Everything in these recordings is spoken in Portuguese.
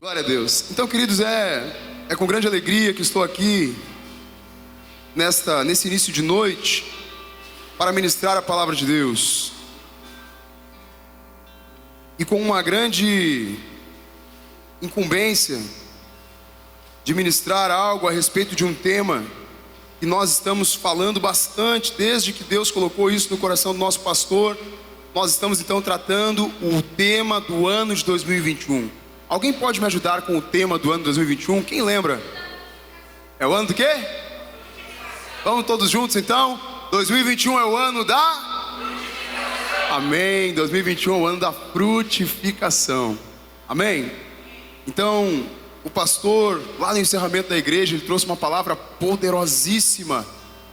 Glória a Deus. Então, queridos, é com grande alegria que estou aqui nesse início de noite para ministrar a palavra de Deus. E com uma grande incumbência de ministrar algo a respeito de um tema que nós estamos falando bastante desde que Deus colocou isso no coração do nosso pastor. Nós estamos então tratando o tema do ano de 2021. Alguém pode me ajudar com o tema do ano de 2021? Quem lembra? É o ano do quê? Vamos todos juntos então? 2021 é o ano da... Amém. 2021 é o ano da frutificação. Amém? Então, o pastor, lá no encerramento da igreja, ele trouxe uma palavra poderosíssima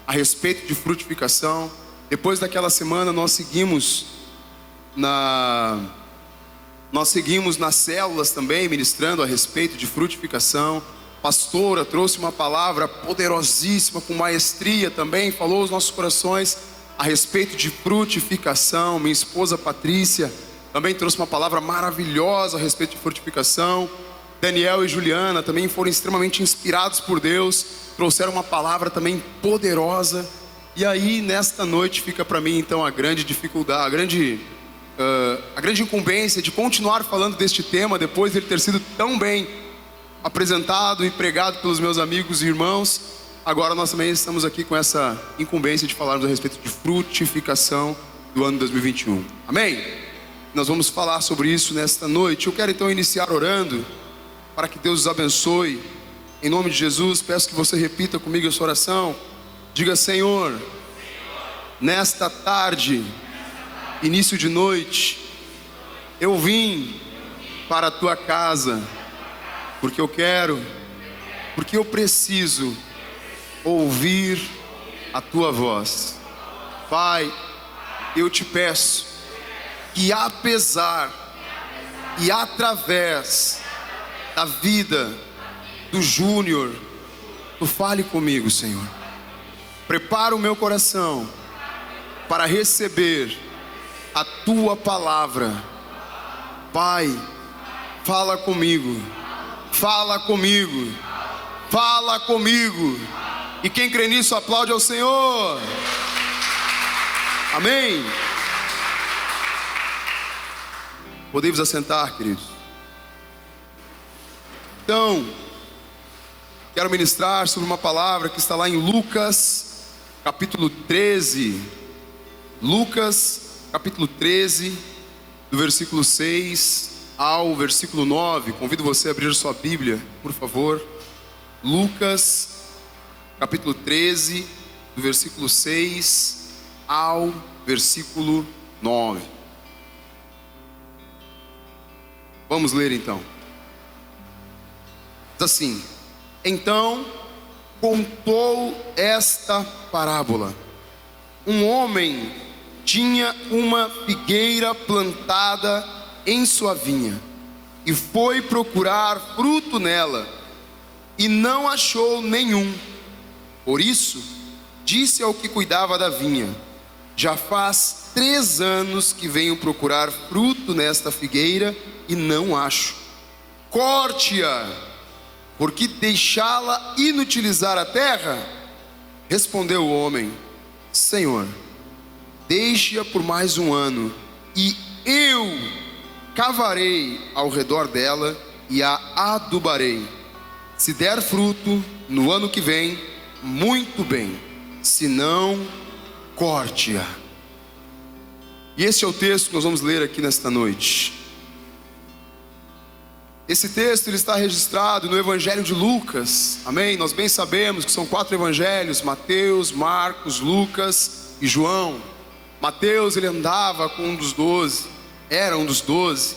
a respeito de frutificação. Depois daquela semana, nós seguimos nas células também, ministrando a respeito de frutificação. A pastora trouxe uma palavra poderosíssima, com maestria também, falou aos nossos corações a respeito de frutificação. Minha esposa Patrícia também trouxe uma palavra maravilhosa a respeito de frutificação. Daniel e Juliana também foram extremamente inspirados por Deus, trouxeram uma palavra também poderosa. E aí, nesta noite, fica para mim então a grande dificuldade, a grande incumbência de continuar falando deste tema, depois de ele ter sido tão bem apresentado e pregado pelos meus amigos e irmãos. Agora nós também estamos aqui com essa incumbência de falarmos a respeito de frutificação do ano 2021. Amém? Nós vamos falar sobre isso nesta noite. Eu quero então iniciar orando para que Deus os abençoe. Em nome de Jesus, peço que você repita comigo essa oração. Diga: Senhor, nesta tarde, início de noite, eu vim para a tua casa, porque eu preciso ouvir a tua voz. Pai, eu te peço que apesar e através da vida do Júnior, tu fale comigo, Senhor. Prepara o meu coração para receber a tua palavra. Pai, fala comigo, fala comigo, fala comigo. E quem crê nisso aplaude ao Senhor. Amém. Podemos assentar, queridos. Então, quero ministrar sobre uma palavra que está lá em Lucas, capítulo 13. Lucas, capítulo 13, do versículo 6 ao versículo 9. Convido você a abrir sua Bíblia, por favor. Lucas, capítulo 13, do versículo 6 ao versículo 9. Vamos ler então. Diz assim: então contou esta parábola. Um homem tinha uma figueira plantada em sua vinha e foi procurar fruto nela e não achou nenhum. Por isso disse ao que cuidava da vinha: já faz 3 anos que venho procurar fruto nesta figueira e não acho. Corte-a, porque deixá-la inutilizar a terra? Respondeu o homem: Senhor, deixe-a por mais 1 ano, e eu cavarei ao redor dela e a adubarei. Se der fruto no ano que vem, muito bem; se não, corte-a. E esse é o texto que nós vamos ler aqui nesta noite. Esse texto ele está registrado no Evangelho de Lucas. Amém? Nós bem sabemos que são 4 evangelhos: Mateus, Marcos, Lucas e João. Mateus, ele andava com um dos 12, era um dos 12.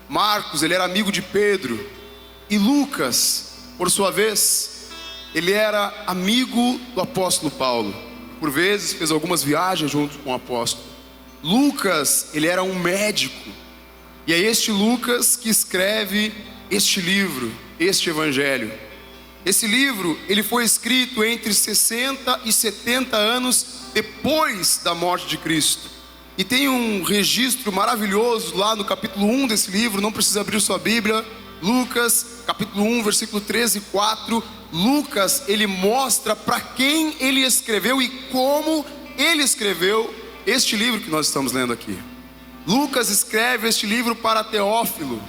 Marcos, ele era amigo de Pedro. E Lucas, por sua vez, ele era amigo do apóstolo Paulo. Por vezes fez algumas viagens junto com o apóstolo. Lucas, ele era um médico. E é este Lucas que escreve este livro, este evangelho. Esse livro, ele foi escrito entre 60 e 70 anos depois da morte de Cristo. E tem um registro maravilhoso lá no capítulo 1 desse livro. Não precisa abrir sua Bíblia, Lucas, capítulo 1, versículo 13 e 4, Lucas, ele mostra para quem ele escreveu e como ele escreveu este livro que nós estamos lendo aqui. Lucas escreve este livro para Teófilo,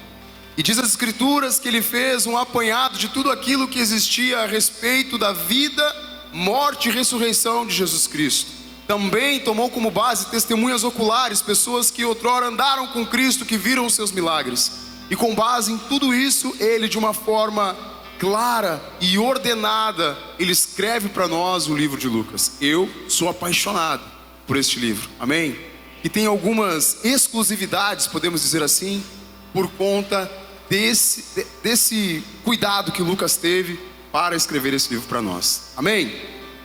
e diz as escrituras que ele fez um apanhado de tudo aquilo que existia a respeito da vida, morte e ressurreição de Jesus Cristo. Também tomou como base testemunhas oculares, pessoas que outrora andaram com Cristo, que viram os seus milagres. E com base em tudo isso, ele, de uma forma clara e ordenada, ele escreve para nós o livro de Lucas. Eu sou apaixonado por este livro, amém? E tem algumas exclusividades, podemos dizer assim, por conta desse cuidado que Lucas teve para escrever esse livro para nós, amém?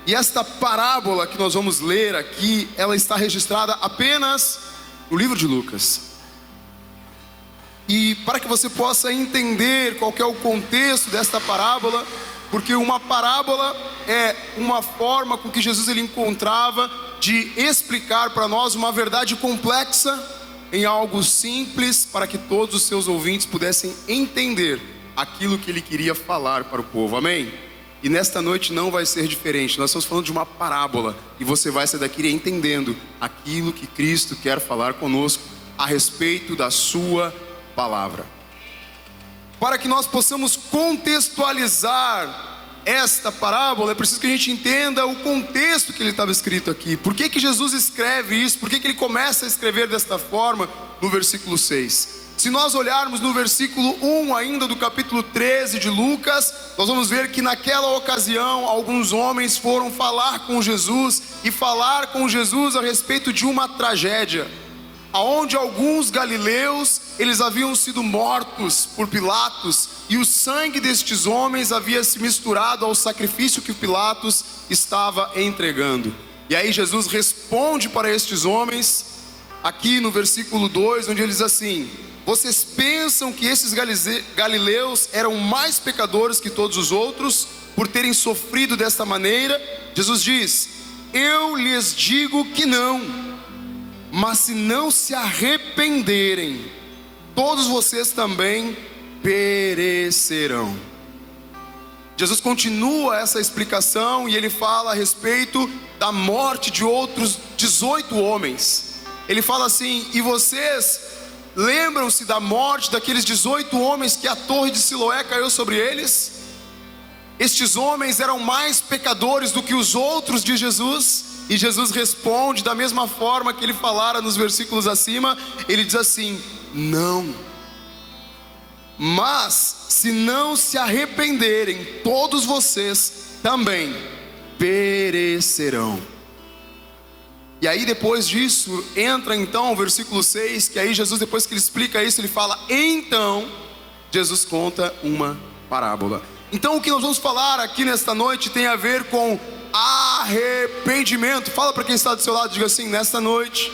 E esta parábola que nós vamos ler aqui, ela está registrada apenas no livro de Lucas. E para que você possa entender qual que é o contexto desta parábola, porque uma parábola é uma forma com que Jesus ele encontrava de explicar para nós uma verdade complexa em algo simples, para que todos os seus ouvintes pudessem entender aquilo que ele queria falar para o povo, amém? E nesta noite não vai ser diferente. Nós estamos falando de uma parábola, e você vai sair daqui entendendo aquilo que Cristo quer falar conosco a respeito da sua palavra. Para que nós possamos contextualizar esta parábola, é preciso que a gente entenda o contexto que ele estava escrito aqui. Por que Jesus escreve isso? Por que ele começa a escrever desta forma no versículo 6? Se nós olharmos no versículo 1 ainda do capítulo 13 de Lucas, nós vamos ver que naquela ocasião alguns homens foram falar com Jesus, e falar com Jesus a respeito de uma tragédia, aonde alguns galileus, eles haviam sido mortos por Pilatos, e o sangue destes homens havia se misturado ao sacrifício que Pilatos estava entregando. E aí Jesus responde para estes homens, aqui no versículo 2, onde ele diz assim: vocês pensam que esses galileus eram mais pecadores que todos os outros, por terem sofrido desta maneira? Jesus diz: eu lhes digo que não, mas se não se arrependerem, todos vocês também perecerão. Jesus continua essa explicação e ele fala a respeito da morte de outros 18 homens. Ele fala assim: e vocês lembram-se da morte daqueles 18 homens que a torre de Siloé caiu sobre eles? Estes homens eram mais pecadores do que os outros de Jesus? E Jesus responde da mesma forma que ele falara nos versículos acima. Ele diz assim: não, mas se não se arrependerem, todos vocês também perecerão. E aí depois disso, entra então o versículo 6, que aí Jesus, depois que ele explica isso, ele fala: então, Jesus conta uma parábola. Então o que nós vamos falar aqui nesta noite tem a ver com arrependimento. Fala para quem está do seu lado, diga assim: nesta noite,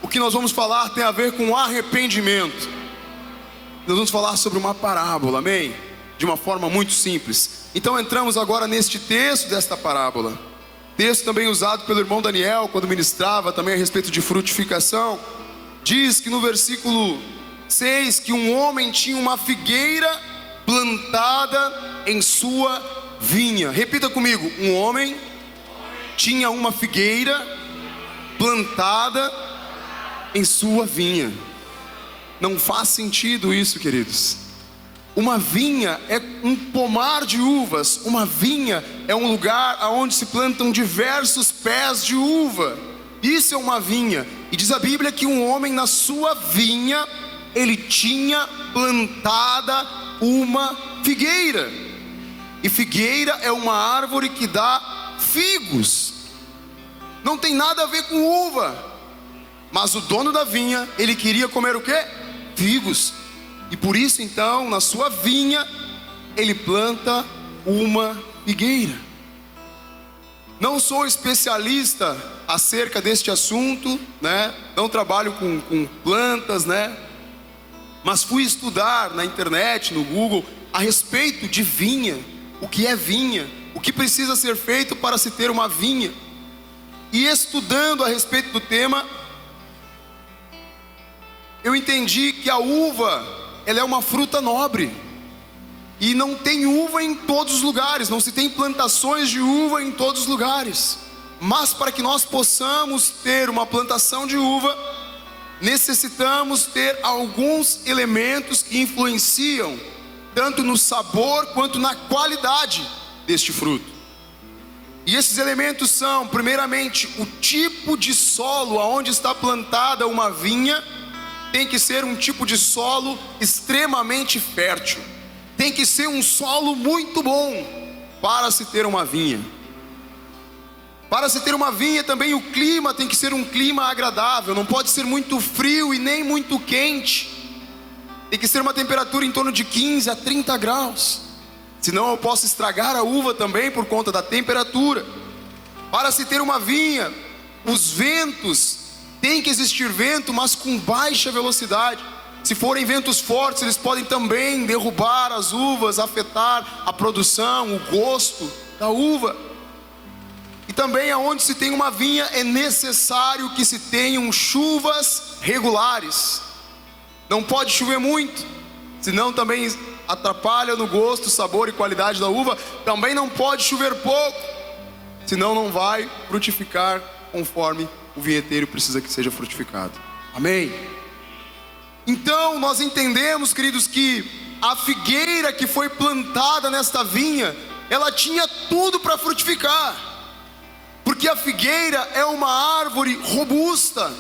o que nós vamos falar tem a ver com arrependimento. Nós vamos falar sobre uma parábola, amém? De uma forma muito simples. Então entramos agora neste texto desta parábola. Texto também usado pelo irmão Daniel, quando ministrava também a respeito de frutificação. Diz que no versículo 6, que um homem tinha uma figueira plantada em sua vinha. Repita comigo: um homem tinha uma figueira plantada em sua vinha. Não faz sentido isso, queridos. Uma vinha é um pomar de uvas. Uma vinha é um lugar onde se plantam diversos pés de uva. Isso é uma vinha. E diz a Bíblia que um homem na sua vinha, ele tinha plantada uma figueira. E figueira é uma árvore que dá figos. Não tem nada a ver com uva. Mas o dono da vinha, ele queria comer o quê? Figos. E por isso então, na sua vinha, ele planta uma figueira. Não sou especialista acerca deste assunto, né? Não trabalho com plantas, né? Mas fui estudar na internet, no Google, a respeito de vinha. O que é vinha? O que precisa ser feito para se ter uma vinha? E estudando a respeito do tema, eu entendi que a uva ela é uma fruta nobre. E não tem uva em todos os lugares, não se tem plantações de uva em todos os lugares. Mas para que nós possamos ter uma plantação de uva, necessitamos ter alguns elementos que influenciam tanto no sabor quanto na qualidade deste fruto. E esses elementos são, primeiramente, o tipo de solo aonde está plantada uma vinha. Tem que ser um tipo de solo extremamente fértil. Tem que ser um solo muito bom para se ter uma vinha. Para se ter uma vinha também o clima tem que ser um clima agradável. Não pode ser muito frio e nem muito quente. Tem que ser uma temperatura em torno de 15 a 30 graus. Senão eu posso estragar a uva também por conta da temperatura. Para se ter uma vinha, os ventos, tem que existir vento, mas com baixa velocidade. Se forem ventos fortes, eles podem também derrubar as uvas, afetar a produção, o gosto da uva. E também aonde se tem uma vinha é necessário que se tenham chuvas regulares. Não pode chover muito, senão também atrapalha no gosto, sabor e qualidade da uva. Também não pode chover pouco, senão não vai frutificar conforme o vinheteiro precisa que seja frutificado. Amém? Então nós entendemos, queridos, que a figueira que foi plantada nesta vinha, ela tinha tudo para frutificar, porque a figueira é uma árvore robusta.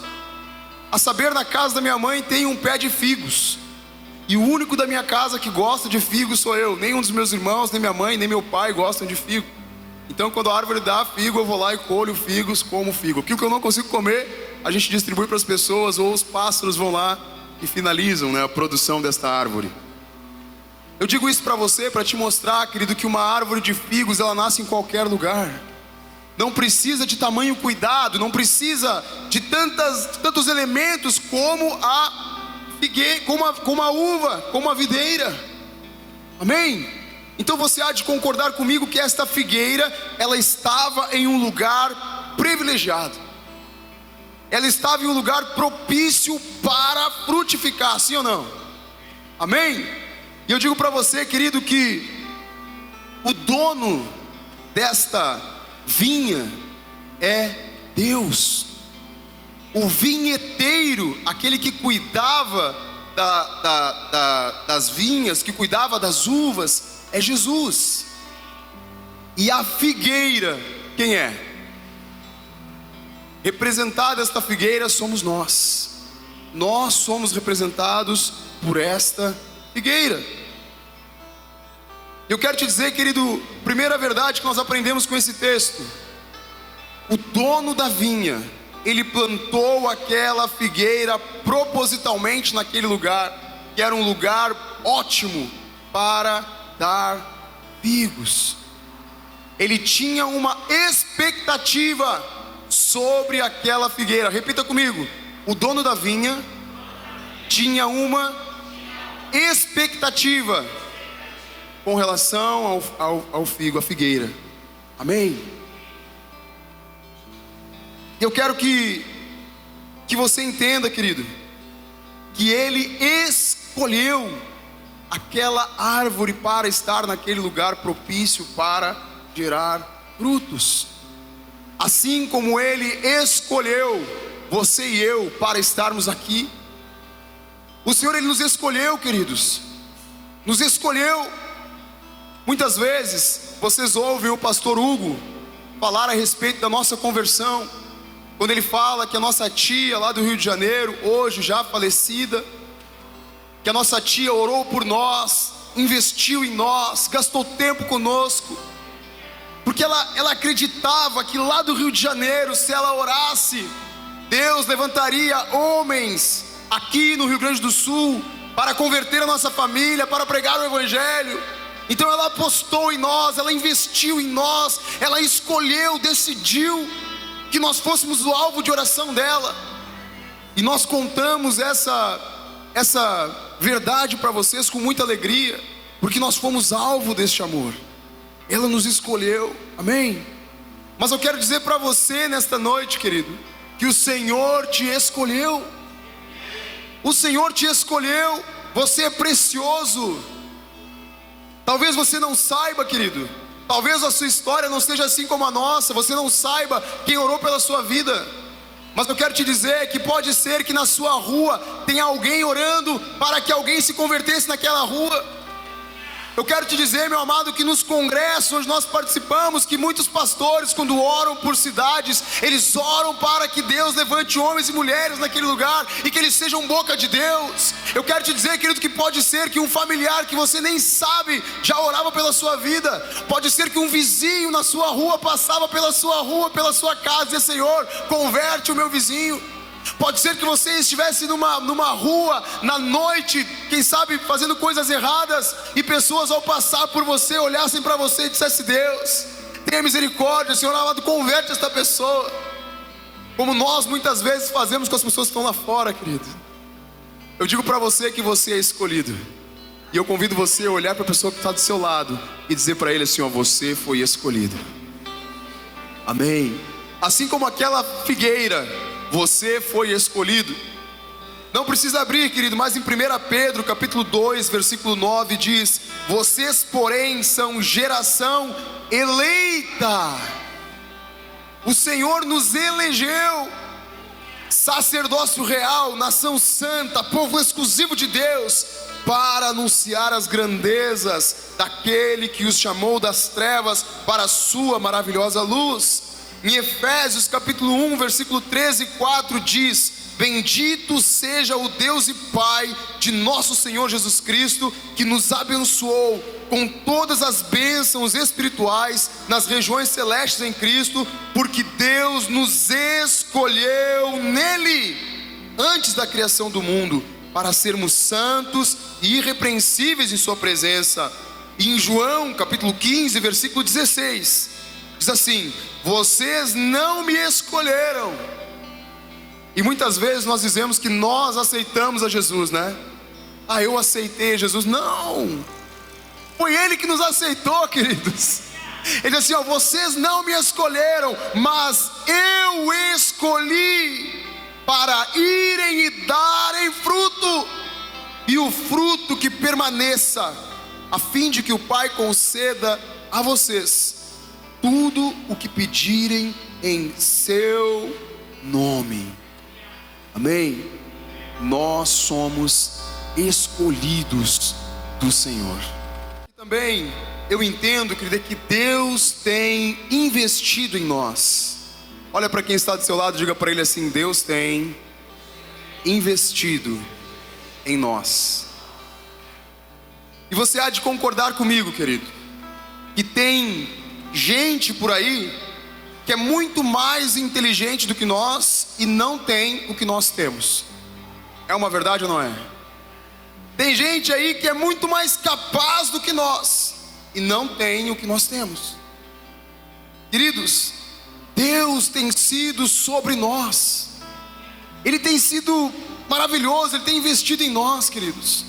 A saber, na casa da minha mãe tem um pé de figos, e o único da minha casa que gosta de figos sou eu. Nenhum dos meus irmãos, nem minha mãe, nem meu pai gostam de figo. Então quando a árvore dá figo, eu vou lá e colho figos, como figo. Aquilo que eu não consigo comer, a gente distribui para as pessoas, ou os pássaros vão lá e finalizam, a produção desta árvore. Eu digo isso para você, para te mostrar, querido, que uma árvore de figos, ela nasce em qualquer lugar. Não precisa de tamanho cuidado, não precisa de tantos elementos como a figueira, como a uva, como a videira. Amém? Então você há de concordar comigo que esta figueira, ela estava em um lugar privilegiado. Ela estava em um lugar propício para frutificar, sim ou não? Amém? E eu digo para você, querido, que o dono desta vinha é Deus. O vinheteiro, aquele que cuidava das vinhas, que cuidava das uvas, é Jesus. E a figueira, quem é? Representada esta figueira somos nós. Nós somos representados por esta figueira. Eu quero te dizer, querido, primeira verdade que nós aprendemos com esse texto: o dono da vinha, ele plantou aquela figueira propositalmente naquele lugar, que era um lugar ótimo para dar figos. Ele tinha uma expectativa sobre aquela figueira. Repita comigo: o dono da vinha tinha uma expectativa com relação ao figo, à figueira. Amém? Eu quero que você entenda, querido, que ele escolheu aquela árvore para estar naquele lugar propício para gerar frutos. Assim como ele escolheu você e eu para estarmos aqui. O Senhor, ele nos escolheu, queridos. Nos escolheu. Muitas vezes vocês ouvem o pastor Hugo falar a respeito da nossa conversão, quando ele fala que a nossa tia lá do Rio de Janeiro, hoje já falecida, que a nossa tia orou por nós, investiu em nós, gastou tempo conosco, porque ela acreditava que lá do Rio de Janeiro, se ela orasse, Deus levantaria homens aqui no Rio Grande do Sul para converter a nossa família, para pregar o Evangelho. Então ela apostou em nós, ela investiu em nós, ela escolheu, decidiu que nós fôssemos o alvo de oração dela. E nós contamos essa verdade para vocês com muita alegria, porque nós fomos alvo deste amor. Ela nos escolheu, amém? Mas eu quero dizer para você nesta noite, querido, que o Senhor te escolheu. O Senhor te escolheu. Você é precioso. Talvez você não saiba, querido. Talvez a sua história não seja assim como a nossa. Você não saiba quem orou pela sua vida. Mas eu quero te dizer que pode ser que na sua rua tenha alguém orando para que alguém se convertesse naquela rua. Eu quero te dizer, meu amado, que nos congressos onde nós participamos, que muitos pastores, quando oram por cidades, eles oram para que Deus levante homens e mulheres naquele lugar e que eles sejam boca de Deus. Eu quero te dizer, querido, que pode ser que um familiar que você nem sabe já orava pela sua vida. Pode ser que um vizinho na sua rua passava pela sua rua, pela sua casa e dizia: Senhor, converte o meu vizinho. Pode ser que você estivesse numa rua, na noite, quem sabe fazendo coisas erradas, e pessoas ao passar por você, olhassem para você e dissessem: Deus, tenha misericórdia, Senhor amado, converte esta pessoa. Como nós muitas vezes fazemos com as pessoas que estão lá fora, querido. Eu digo para você que você é escolhido. E eu convido você a olhar para a pessoa que está do seu lado e dizer para ele assim: ó, você foi escolhido. Amém. Assim como aquela figueira, você foi escolhido. Não precisa abrir, querido, mas em 1 Pedro capítulo 2, versículo 9 diz: vocês porém são geração eleita. O Senhor nos elegeu, sacerdócio real, nação santa, povo exclusivo de Deus, para anunciar as grandezas daquele que os chamou das trevas para a sua maravilhosa luz. Em Efésios capítulo 1, versículo 13 e 4 diz: bendito seja o Deus e Pai de nosso Senhor Jesus Cristo, que nos abençoou com todas as bênçãos espirituais nas regiões celestes em Cristo, porque Deus nos escolheu nele antes da criação do mundo, para sermos santos e irrepreensíveis em sua presença. E em João capítulo 15, versículo 16, diz assim: vocês não me escolheram. E muitas vezes nós dizemos que nós aceitamos a Jesus, né? Ah, eu aceitei Jesus. Não, foi Ele que nos aceitou, queridos. Ele diz assim: ó, vocês não me escolheram, mas eu escolhi para irem e darem fruto, e o fruto que permaneça, a fim de que o Pai conceda a vocês tudo o que pedirem em seu nome. Amém? Nós somos escolhidos do Senhor. E também eu entendo, querido, que Deus tem investido em nós. Olha para quem está do seu lado, diga para ele assim: Deus tem investido em nós. E você há de concordar comigo, querido, que tem gente por aí que é muito mais inteligente do que nós e não tem o que nós temos. É uma verdade ou não é? Tem gente aí que é muito mais capaz do que nós e não tem o que nós temos. Queridos, Deus tem sido sobre nós. Ele tem sido maravilhoso, Ele tem investido em nós, queridos.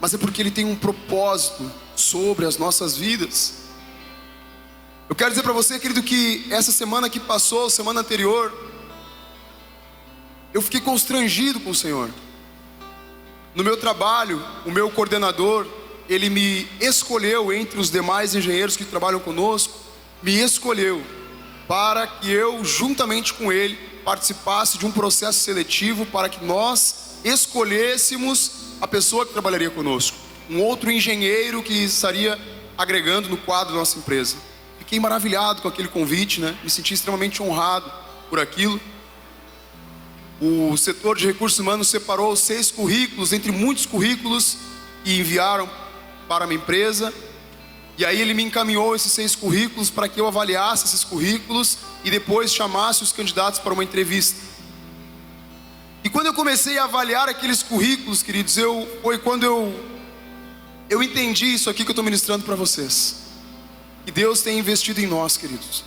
Mas é porque Ele tem um propósito sobre as nossas vidas. Eu quero dizer para você, querido, que essa semana que passou, semana anterior, eu fiquei constrangido com o Senhor. No meu trabalho, o meu coordenador, ele me escolheu entre os demais engenheiros que trabalham conosco, me escolheu para que eu, juntamente com ele, participasse de um processo seletivo para que nós escolhêssemos a pessoa que trabalharia conosco, um outro engenheiro que estaria agregando no quadro da nossa empresa. Fiquei maravilhado com aquele convite, né? Me senti extremamente honrado por aquilo. O setor de recursos humanos separou 6 currículos, entre muitos currículos, e enviaram para a minha empresa. E aí ele me encaminhou esses 6 currículos para que eu avaliasse esses currículos e depois chamasse os candidatos para uma entrevista. E quando eu comecei a avaliar aqueles currículos, queridos, foi quando eu entendi isso aqui que eu estou ministrando para vocês. Que Deus tem investido em nós, queridos.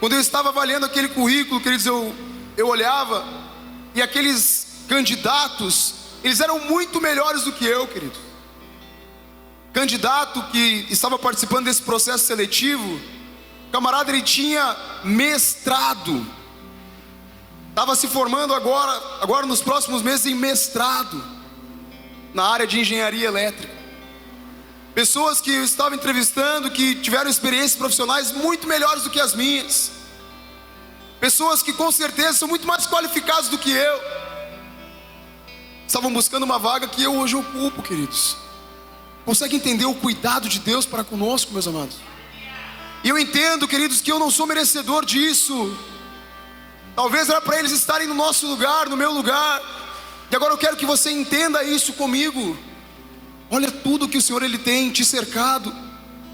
Quando eu estava avaliando aquele currículo, queridos, eu olhava e aqueles candidatos, eles eram muito melhores do que eu, querido. Candidato que estava participando desse processo seletivo, o camarada, ele tinha mestrado, estava se formando agora nos próximos meses em mestrado. na área de engenharia elétrica. Pessoas que eu estava entrevistando, que tiveram experiências profissionais muito melhores do que as minhas. Pessoas que com certeza são muito mais qualificadas do que eu. Estavam buscando uma vaga que eu hoje ocupo, queridos. Consegue entender o cuidado de Deus para conosco, meus amados? E eu entendo, queridos, que eu não sou merecedor disso. Talvez era para eles estarem no nosso lugar, no meu lugar. E agora eu quero que você entenda isso comigo. Olha tudo que o Senhor Ele tem te cercado.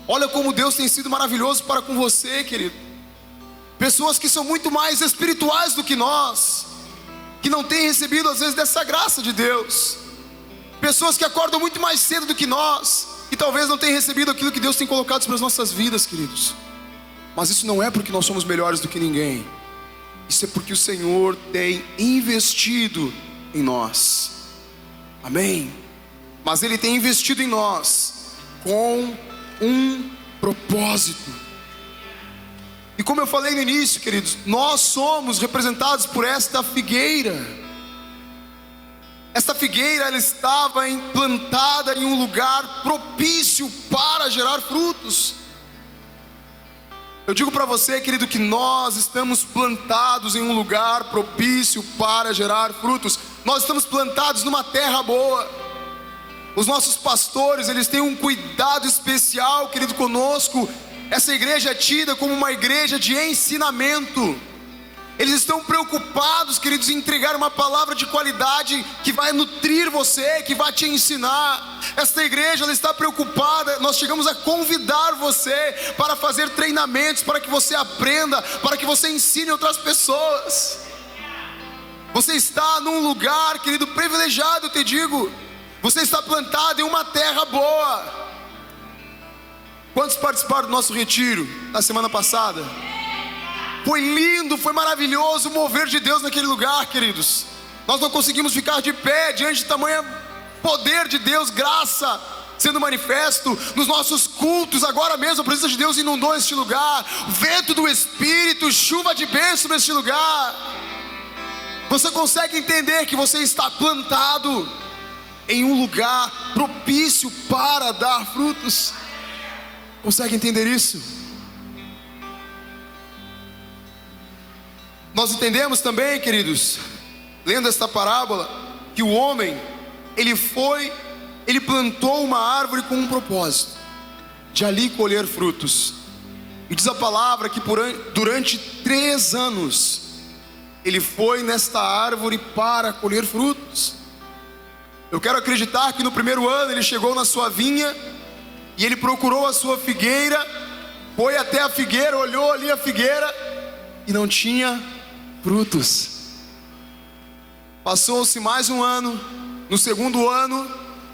Olha como Deus tem sido maravilhoso para com você, querido. Pessoas que são muito mais espirituais do que nós, que não têm recebido às vezes dessa graça de Deus. Pessoas que acordam muito mais cedo do que nós, e talvez não tenham recebido aquilo que Deus tem colocado sobre as nossas vidas, queridos. Mas isso não é porque nós somos melhores do que ninguém. Isso é porque o Senhor tem investido em nós. Amém? Mas Ele tem investido em nós com um propósito. E como eu falei no início, queridos, nós somos representados por esta figueira. Esta figueira, ela estava implantada em um lugar propício para gerar frutos. Eu digo para você, querido, que nós estamos plantados em um lugar propício para gerar frutos. Nós estamos plantados numa terra boa. Os nossos pastores, eles têm um cuidado especial, querido, conosco. Essa igreja é tida como uma igreja de ensinamento. Eles estão preocupados, queridos, em entregar uma palavra de qualidade que vai nutrir você, que vai te ensinar. Esta igreja, ela está preocupada. Nós chegamos a convidar você para fazer treinamentos, para que você aprenda, para que você ensine outras pessoas. Você está num lugar, querido, privilegiado, eu te digo. Você está plantado em uma terra boa. Quantos participaram do nosso retiro na semana passada? Foi lindo, foi maravilhoso o mover de Deus naquele lugar, queridos. Nós não conseguimos ficar de pé diante de tamanho poder de Deus, graça sendo manifesto nos nossos cultos. Agora mesmo a presença de Deus inundou este lugar, vento do Espírito, chuva de bênção neste lugar. Você consegue entender que você está plantado em um lugar propício para dar frutos? Consegue entender isso? Nós entendemos também, queridos, lendo esta parábola, que o homem, ele plantou uma árvore com um propósito, de ali colher frutos. E diz a palavra que durante 3 anos, ele foi nesta árvore para colher frutos. Eu quero acreditar que no primeiro ano ele chegou na sua vinha, e ele procurou a sua figueira, foi até a figueira, olhou ali a figueira, e não tinha frutos. Passou-se mais um ano. No segundo ano,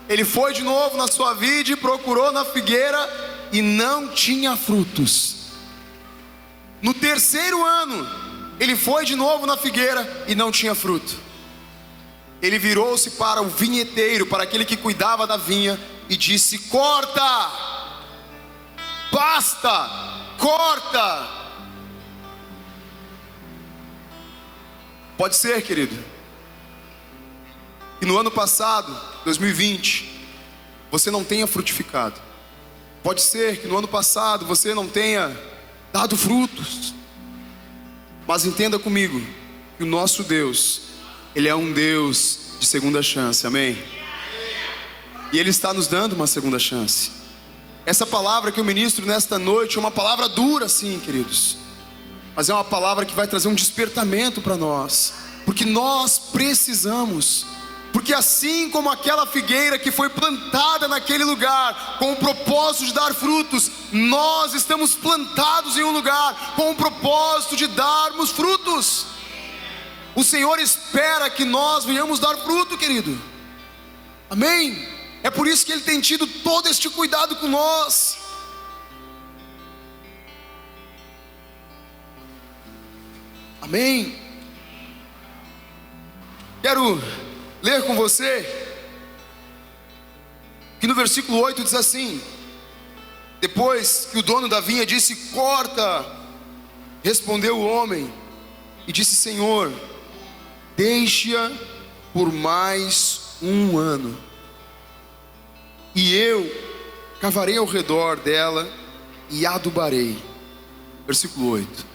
ele foi de novo na sua vide, procurou na figueira, e não tinha frutos. No terceiro ano, ele foi de novo na figueira, e não tinha fruto. Ele virou-se para o vinheteiro, para aquele que cuidava da vinha, e disse: corta, basta, corta. Pode ser, querido, que no ano passado, 2020, você não tenha frutificado. Pode ser que no ano passado você não tenha dado frutos. Mas entenda comigo que o nosso Deus, Ele é um Deus de segunda chance, amém? E Ele está nos dando uma segunda chance. Essa palavra que eu ministro nesta noite é uma palavra dura, sim, queridos, mas é uma palavra que vai trazer um despertamento para nós, porque nós precisamos. Porque assim como aquela figueira que foi plantada naquele lugar com o propósito de dar frutos, nós estamos plantados em um lugar com o propósito de darmos frutos. O Senhor espera que nós venhamos dar fruto, querido. Amém? É por isso que Ele tem tido todo este cuidado com nós. Amém? Quero ler com você que no versículo 8 diz assim: depois que o dono da vinha disse: corta, respondeu o homem e disse: Senhor, deixa por mais um ano, e eu cavarei ao redor dela e adubarei. Versículo 8.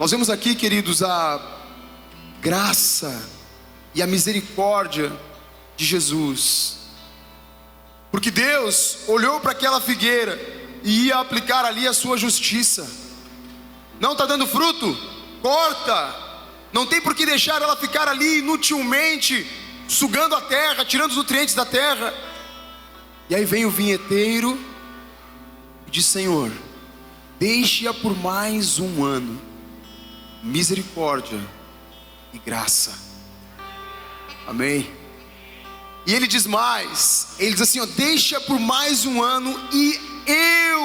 Nós vemos aqui, queridos, a graça e a misericórdia de Jesus. Porque Deus olhou para aquela figueira e ia aplicar ali a sua justiça. Não está dando fruto? Corta. Não tem por que deixar ela ficar ali inutilmente, sugando a terra, tirando os nutrientes da terra. E aí vem o vinheteiro e diz: Senhor, deixe-a por mais um ano, misericórdia e graça. Amém? E ele diz mais, ele diz assim, ó, deixa por mais um ano e eu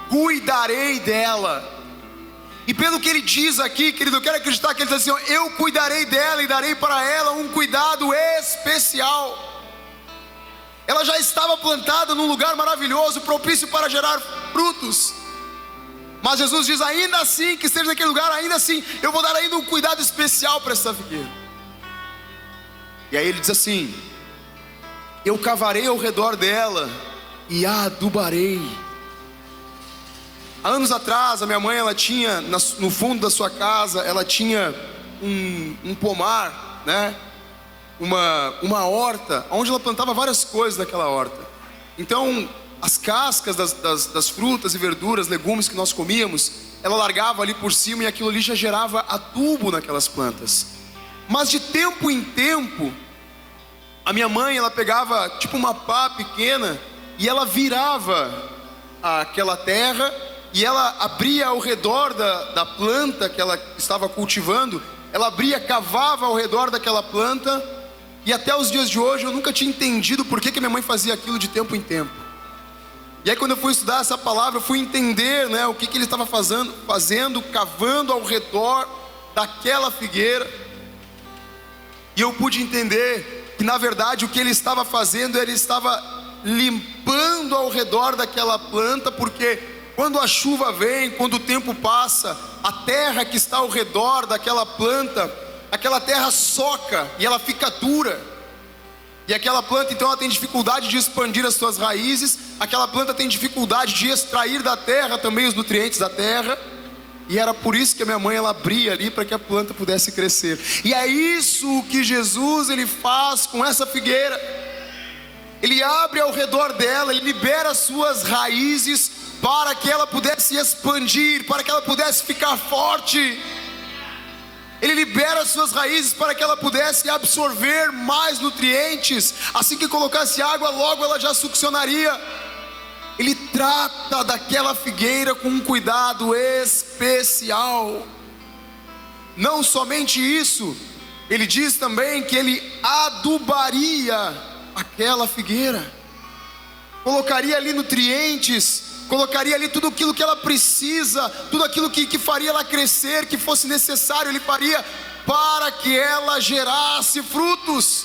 cuidarei dela. E pelo que ele diz aqui, querido, eu quero acreditar que ele diz assim, ó, eu cuidarei dela e darei para ela um cuidado especial. Ela já estava plantada num lugar maravilhoso, propício para gerar frutos. Mas Jesus diz, ainda assim, que esteja naquele lugar, ainda assim, eu vou dar ainda um cuidado especial para essa figueira. E aí ele diz assim, eu cavarei ao redor dela e a adubarei. Há anos atrás, a minha mãe, ela tinha, no fundo da sua casa, ela tinha um pomar, né? Uma horta, onde ela plantava várias coisas naquela horta. Então, as cascas das frutas e verduras, legumes que nós comíamos, ela largava ali por cima e aquilo ali já gerava adubo naquelas plantas. Mas de tempo em tempo, a minha mãe, ela pegava tipo uma pá pequena e ela virava aquela terra e ela abria ao redor da planta que ela estava cultivando, ela abria, cavava ao redor daquela planta. E até os dias de hoje eu nunca tinha entendido por que minha mãe fazia aquilo de tempo em tempo. E aí quando eu fui estudar essa palavra, eu fui entender, né, o que ele estava fazendo, cavando ao redor daquela figueira. E eu pude entender que na verdade o que ele estava fazendo, ele estava limpando ao redor daquela planta, porque quando a chuva vem, quando o tempo passa, a terra que está ao redor daquela planta, aquela terra soca e ela fica dura. E aquela planta então ela tem dificuldade de expandir as suas raízes, aquela planta tem dificuldade de extrair da terra também os nutrientes da terra. E era por isso que a minha mãe ela abria ali para que a planta pudesse crescer. E é isso que Jesus ele faz com essa figueira. Ele abre ao redor dela, ele libera as suas raízes para que ela pudesse expandir, para que ela pudesse ficar forte. Ele libera as suas raízes para que ela pudesse absorver mais nutrientes. Assim que colocasse água, logo ela já succionaria. Ele trata daquela figueira com um cuidado especial. Não somente isso, ele diz também que ele adubaria aquela figueira, colocaria ali nutrientes, colocaria ali tudo aquilo que ela precisa, tudo aquilo que faria ela crescer, que fosse necessário, ele faria para que ela gerasse frutos.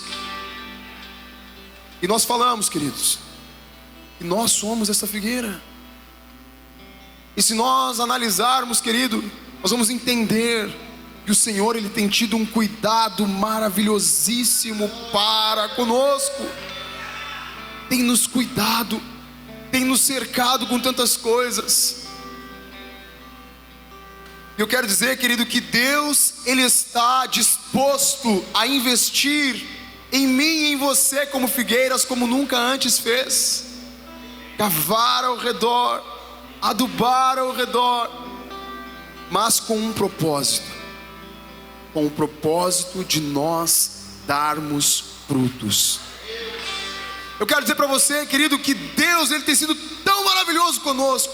E nós falamos, queridos, que nós somos essa figueira. E se nós analisarmos, querido, nós vamos entender que o Senhor ele tem tido um cuidado maravilhosíssimo para conosco. Tem nos cuidado, tem nos cercado com tantas coisas. Eu quero dizer, querido, que Deus ele está disposto a investir em mim e em você como figueiras, como nunca antes fez. Cavar ao redor, adubar ao redor, mas com um propósito, com o propósito de nós darmos frutos. Eu quero dizer para você, querido, que Deus ele tem sido tão maravilhoso conosco,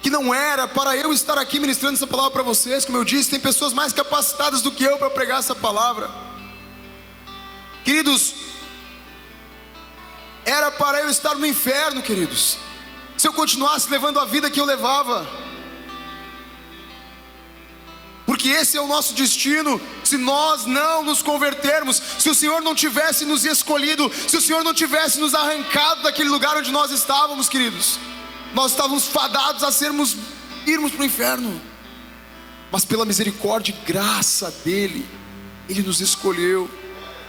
que não era para eu estar aqui ministrando essa palavra para vocês. Como eu disse, tem pessoas mais capacitadas do que eu para pregar essa palavra. Queridos, era para eu estar no inferno, queridos, se eu continuasse levando a vida que eu levava. Porque esse é o nosso destino, se nós não nos convertermos. Se o Senhor não tivesse nos escolhido, se o Senhor não tivesse nos arrancado daquele lugar onde nós estávamos, queridos, nós estávamos fadados a irmos para o inferno. Mas pela misericórdia e graça dEle, Ele nos escolheu.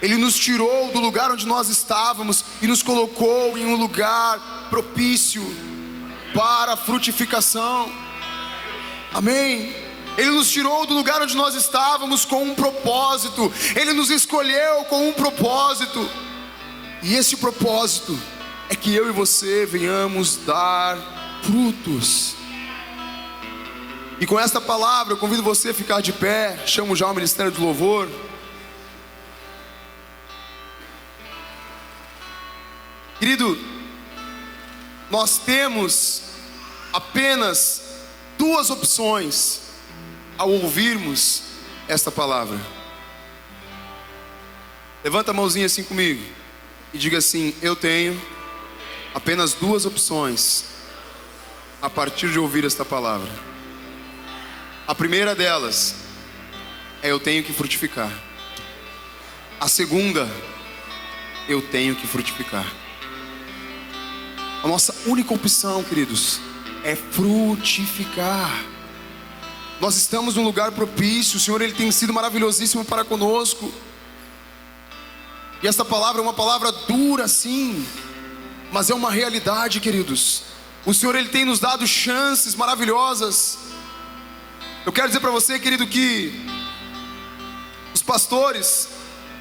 Ele nos tirou do lugar onde nós estávamos e nos colocou em um lugar propício para a frutificação. Amém? Ele nos tirou do lugar onde nós estávamos com um propósito. Ele nos escolheu com um propósito. E esse propósito é que eu e você venhamos dar frutos. E com esta palavra eu convido você a ficar de pé. Chamo já o Ministério do Louvor. Querido, nós temos apenas duas opções ao ouvirmos esta palavra. Levanta a mãozinha assim comigo e diga assim: eu tenho apenas duas opções a partir de ouvir esta palavra. A primeira delas é: eu tenho que frutificar. A segunda: eu tenho que frutificar. A nossa única opção, queridos, é frutificar. Nós estamos num lugar propício. O Senhor, Ele tem sido maravilhosíssimo para conosco. E esta palavra é uma palavra dura, sim, mas é uma realidade, queridos. O Senhor, Ele tem nos dado chances maravilhosas. Eu quero dizer para você, querido, que os pastores,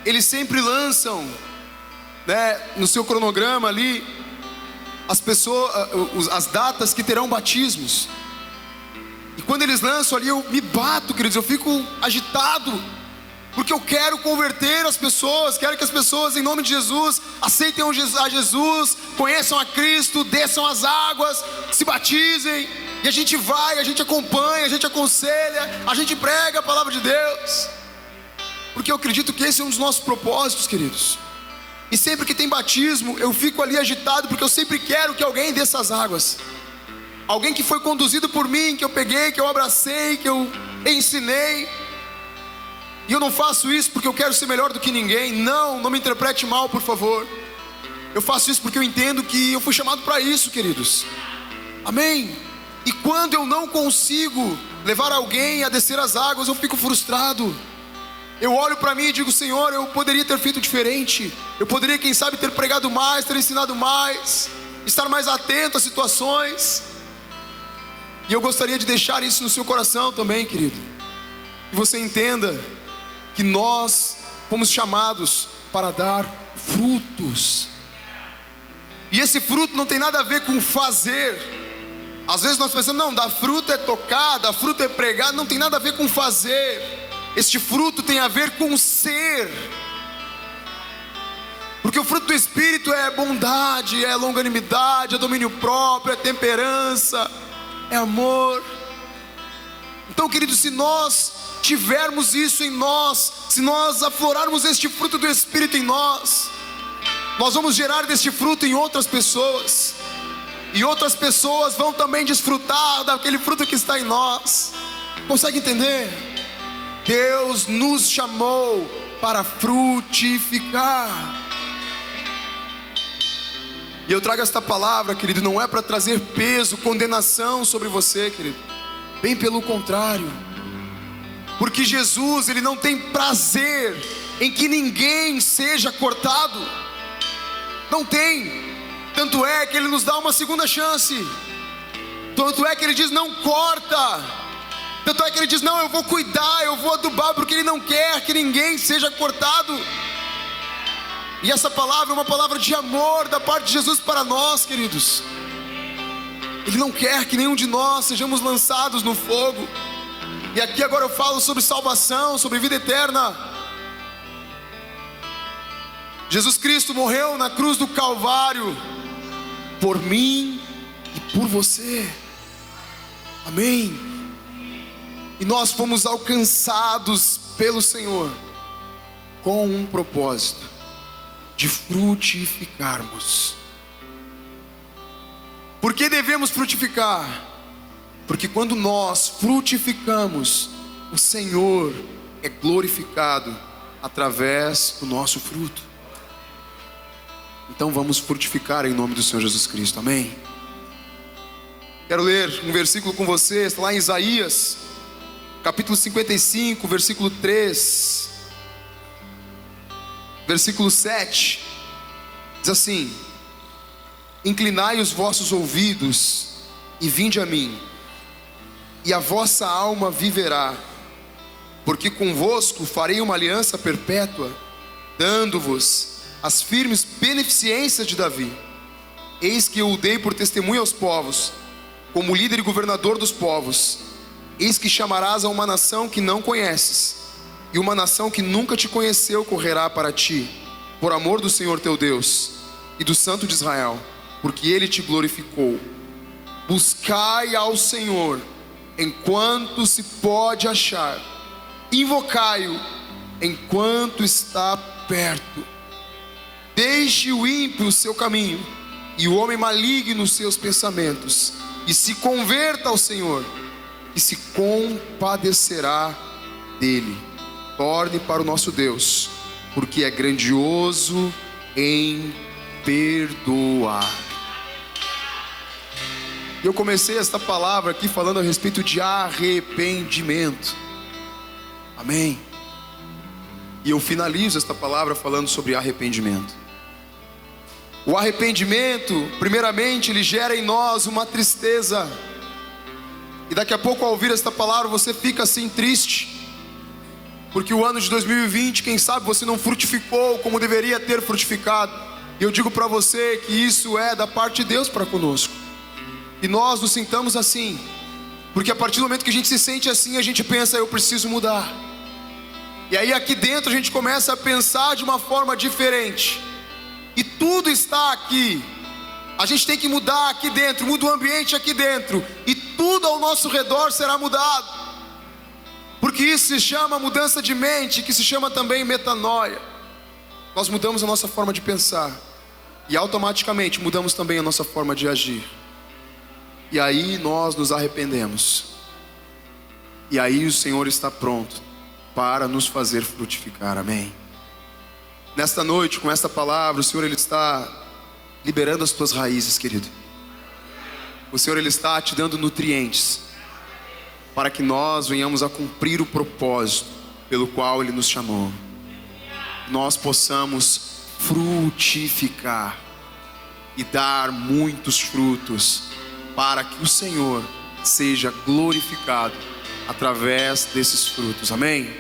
eles sempre lançam, no seu cronograma ali, as datas que terão batismos. E quando eles lançam ali, eu me bato, queridos, eu fico agitado, porque eu quero converter as pessoas, quero que as pessoas, em nome de Jesus, aceitem a Jesus, conheçam a Cristo, desçam as águas, se batizem. E a gente vai, a gente acompanha, a gente aconselha, a gente prega a palavra de Deus, porque eu acredito que esse é um dos nossos propósitos, queridos. E sempre que tem batismo, eu fico ali agitado, porque eu sempre quero que alguém desça as águas. Alguém que foi conduzido por mim, que eu peguei, que eu abracei, que eu ensinei. E eu não faço isso porque eu quero ser melhor do que ninguém. Não me interprete mal, por favor. Eu faço isso porque eu entendo que eu fui chamado para isso, queridos. Amém? E quando eu não consigo levar alguém a descer as águas, eu fico frustrado. Eu olho para mim e digo: Senhor, eu poderia ter feito diferente. Eu poderia, quem sabe, ter pregado mais, ter ensinado mais, estar mais atento às situações. E eu gostaria de deixar isso no seu coração também, querido. Que você entenda que nós fomos chamados para dar frutos. E esse fruto não tem nada a ver com fazer. Às vezes nós pensamos: não, dar fruto é tocar, dar fruto é pregar. Não tem nada a ver com fazer. Este fruto tem a ver com ser. Porque o fruto do Espírito é bondade, é longanimidade, é domínio próprio, é temperança, é amor. Então, querido, se nós tivermos isso em nós, se nós aflorarmos este fruto do Espírito em nós, nós vamos gerar deste fruto em outras pessoas, e outras pessoas vão também desfrutar daquele fruto que está em nós. Consegue entender? Deus nos chamou para frutificar. E eu trago esta palavra, querido, não é para trazer peso, condenação sobre você, querido. Bem pelo contrário. Porque Jesus, Ele não tem prazer em que ninguém seja cortado. Não tem. Tanto é que Ele nos dá uma segunda chance. Tanto é que Ele diz: não corta. Tanto é que Ele diz: não, eu vou cuidar, eu vou adubar, porque Ele não quer que ninguém seja cortado. E essa palavra é uma palavra de amor da parte de Jesus para nós, queridos. Ele não quer que nenhum de nós sejamos lançados no fogo. E aqui agora eu falo sobre salvação, sobre vida eterna. Jesus Cristo morreu na cruz do Calvário por mim e por você. Amém? E nós fomos alcançados pelo Senhor com um propósito: de frutificarmos. Por que devemos frutificar? Porque quando nós frutificamos, o Senhor é glorificado através do nosso fruto. Então vamos frutificar em nome do Senhor Jesus Cristo, amém? Quero ler um versículo com você, está lá em Isaías, capítulo 55, versículo 3. versículo 7, diz assim: inclinai os vossos ouvidos e vinde a mim, e a vossa alma viverá, porque convosco farei uma aliança perpétua, dando-vos as firmes beneficências de Davi. Eis que eu o dei por testemunho aos povos, como líder e governador dos povos. Eis que chamarás a uma nação que não conheces, e uma nação que nunca te conheceu correrá para ti, por amor do Senhor teu Deus e do Santo de Israel, porque Ele te glorificou. Buscai ao Senhor enquanto se pode achar, invocai-o enquanto está perto. Deixe o ímpio o seu caminho, e o homem maligno os seus pensamentos, e se converta ao Senhor, e se compadecerá dele. Torne para o nosso Deus, porque é grandioso em perdoar. E eu comecei esta palavra aqui falando a respeito de arrependimento. Amém. E eu finalizo esta palavra falando sobre arrependimento. O arrependimento, primeiramente, ele gera em nós uma tristeza. E daqui a pouco, ao ouvir esta palavra, você fica assim triste, porque o ano de 2020, quem sabe você não frutificou como deveria ter frutificado. E eu digo para você que isso é da parte de Deus para conosco. E nós nos sintamos assim, porque a partir do momento que a gente se sente assim, a gente pensa: eu preciso mudar. E aí aqui dentro a gente começa a pensar de uma forma diferente. E tudo está aqui. A gente tem que mudar aqui dentro, muda o ambiente aqui dentro, e tudo ao nosso redor será mudado. Porque isso se chama mudança de mente, que se chama também metanoia. Nós mudamos a nossa forma de pensar, e automaticamente mudamos também a nossa forma de agir. E aí nós nos arrependemos. E aí o Senhor está pronto para nos fazer frutificar, amém? Nesta noite, com esta palavra, o Senhor Ele está liberando as tuas raízes, querido. O Senhor Ele está te dando nutrientes, para que nós venhamos a cumprir o propósito pelo qual Ele nos chamou. Nós possamos frutificar e dar muitos frutos, para que o Senhor seja glorificado através desses frutos, amém?